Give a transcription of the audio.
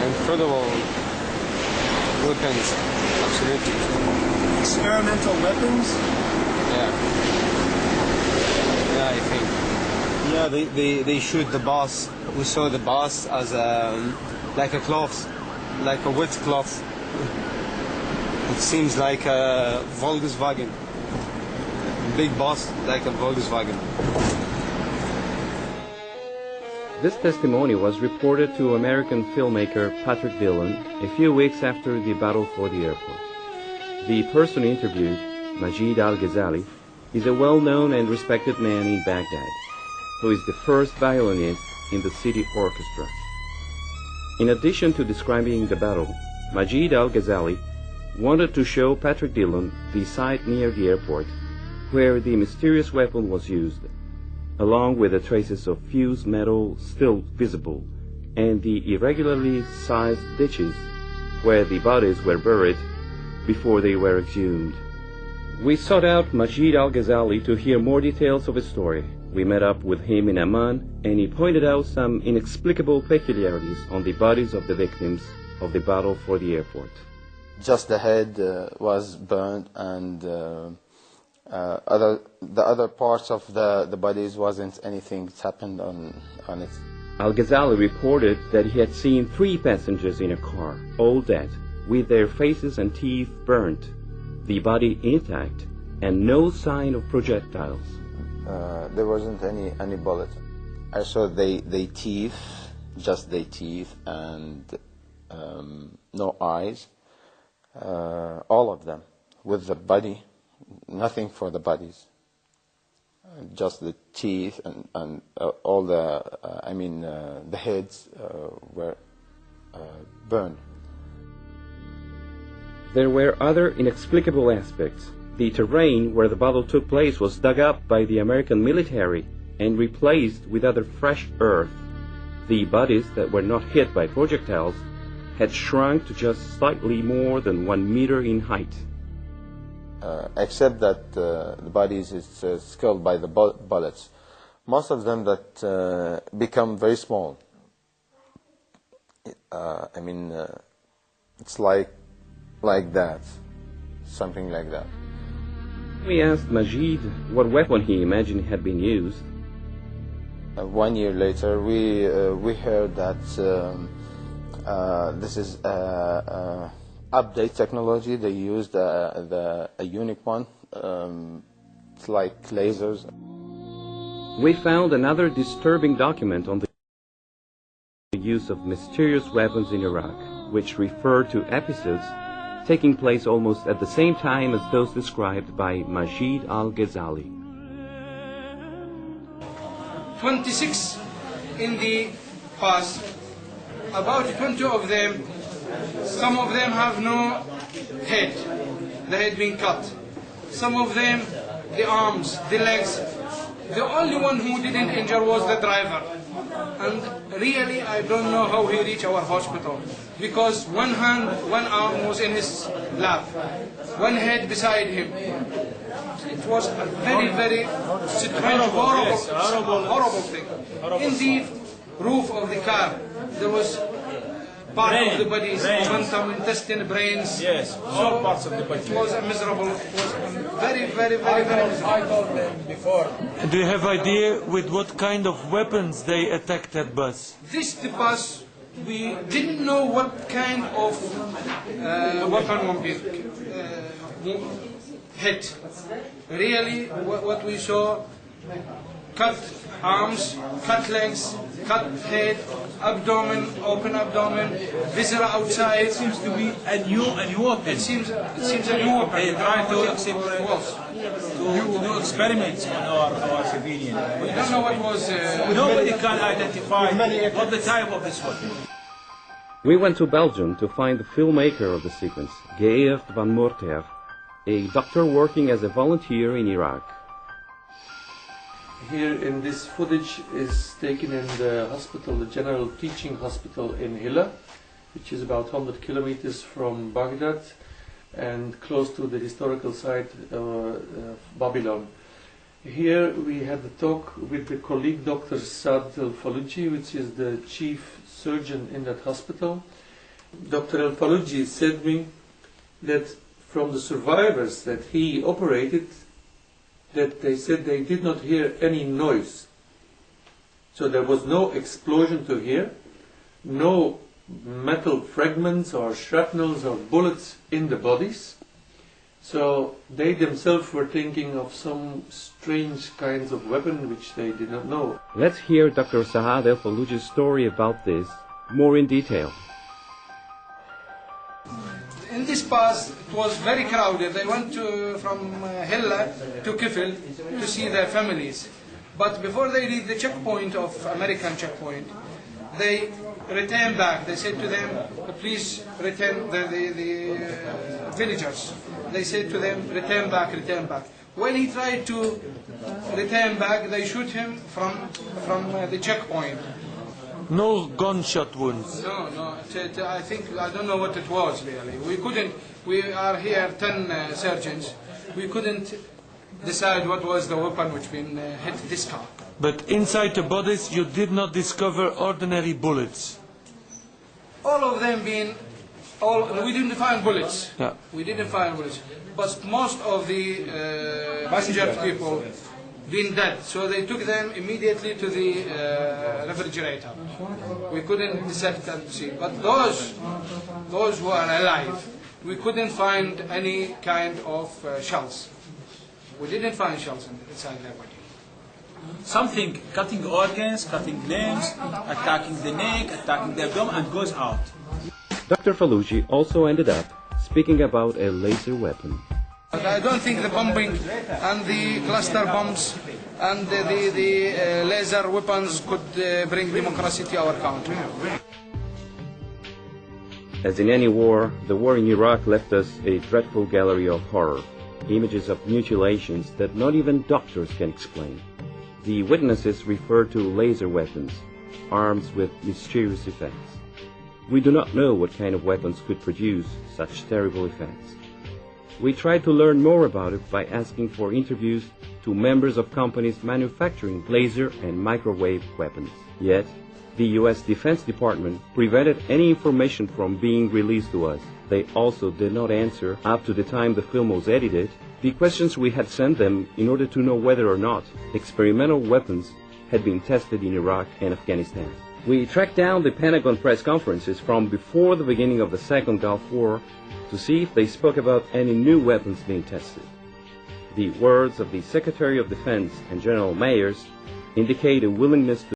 incredible weapons, absolutely. Experimental weapons? Yeah. Yeah, I think. Yeah, they shoot the boss. We saw the boss as like a cloth, like a wet cloth. It seems like a Volkswagen. Big boss, like a Volkswagen. This testimony was reported to American filmmaker Patrick Dillon a few weeks after the battle for the airport. The person interviewed, Majid Al-Ghazali, is a well-known and respected man in Baghdad, who is the first violinist in the city orchestra. In addition to describing the battle, Majid Al-Ghazali wanted to show Patrick Dillon the site near the airport where the mysterious weapon was used, along with the traces of fused metal still visible, and the irregularly sized ditches where the bodies were buried before they were exhumed. We sought out Majid Al-Ghazali to hear more details of his story. We met up with him in Amman, and he pointed out some inexplicable peculiarities on the bodies of the victims of the battle for the airport. Just the head was burned, and the other parts of the bodies wasn't anything that happened on it. Al-Ghazali reported that he had seen 3 passengers in a car, all dead, with their faces and teeth burnt, the body intact, and no sign of projectiles. There wasn't any bullet. I saw they teeth, just their teeth, and no eyes. All of them, with the body, nothing for the bodies, just the teeth and all the, the heads were burned. There were other inexplicable aspects. The terrain where the battle took place was dug up by the American military and replaced with other fresh earth. The bodies that were not hit by projectiles had shrunk to just slightly more than 1 meter in height. Except that the bodies is killed by the bullets. Most of them that become very small. It's like that, something like that. We asked Majid what weapon he imagined had been used. 1 year later, we heard that this is update technology. They used a unique one. It's like lasers. We found another disturbing document on the use of mysterious weapons in Iraq, which referred to episodes taking place almost at the same time as those described by Majid Al-Ghazali. 26 in the past, about 20 of them, some of them have no head, the head being cut. Some of them, the arms, the legs. The only one who didn't injure was the driver. And really, I don't know how he reached our hospital, because one hand, one arm was in his lap, one head beside him. It was a very, very strange, horrible thing. In the roof of the car, there was part of the body, momentum, intestine, brains. Yes, all parts of the body. It was miserable. It was very, very, very, very miserable. I told them before. Do you have idea with what kind of weapons they attacked that bus? The bus, we didn't know what kind of weapon would be hit. Really, what we saw, cut arms, cut legs, cut head, abdomen, open abdomen, viscera outside. It seems to be a new weapon. It seems a new weapon. They try to do experiments on our civilian. We don't know what was. Nobody can identify what the type of this weapon. We went to Belgium to find the filmmaker of the sequence, Geert van Moorter, a doctor working as a volunteer in Iraq. Here in this footage is taken in the hospital, the General Teaching Hospital in Hilla, which is about 100 kilometers from Baghdad and close to the historical site of Babylon. Here we had a talk with the colleague Dr. Saad Al-Faluji, which is the chief surgeon in that hospital. Dr. Al-Faluji said me that from the survivors that he operated, that they said they did not hear any noise. So there was no explosion to hear, no metal fragments or shrapnels or bullets in the bodies. So they themselves were thinking of some strange kinds of weapon which they did not know. Let's hear Dr. Saad Al-Faluji's story about this more in detail. In this pass, it was very crowded. They went from Hilla to Kifl to see their families. But before they reached the checkpoint of American checkpoint, they returned back. They said to them, please return, the villagers. They said to them, return back, return back. When he tried to return back, they shoot him from the checkpoint. No gunshot wounds. No, I don't know what it was really. We are here 10 surgeons. We couldn't decide what was the weapon which been hit this car. But inside the bodies you did not discover ordinary bullets. All of them we didn't find bullets. Yeah. We didn't find bullets. But most of the injured people been dead, so they took them immediately to the refrigerator. We couldn't dissect and see. But those who are alive, we couldn't find any kind of shells. We didn't find shells inside their body. Something cutting organs, cutting limbs, attacking the neck, attacking the abdomen, and goes out. Dr. Faluji also ended up speaking about a laser weapon. But I don't think the bombing and the cluster bombs and the laser weapons could bring democracy to our country. As in any war, the war in Iraq left us a dreadful gallery of horror, images of mutilations that not even doctors can explain. The witnesses refer to laser weapons, arms with mysterious effects. We do not know what kind of weapons could produce such terrible effects. We tried to learn more about it by asking for interviews to members of companies manufacturing laser and microwave weapons. Yet, the U.S. Defense Department prevented any information from being released to us. They also did not answer, up to the time the film was edited, the questions we had sent them in order to know whether or not experimental weapons had been tested in Iraq and Afghanistan. We tracked down the Pentagon press conferences from before the beginning of the Second Gulf War to see if they spoke about any new weapons being tested. The words of the Secretary of Defense and General Mayers indicate a willingness to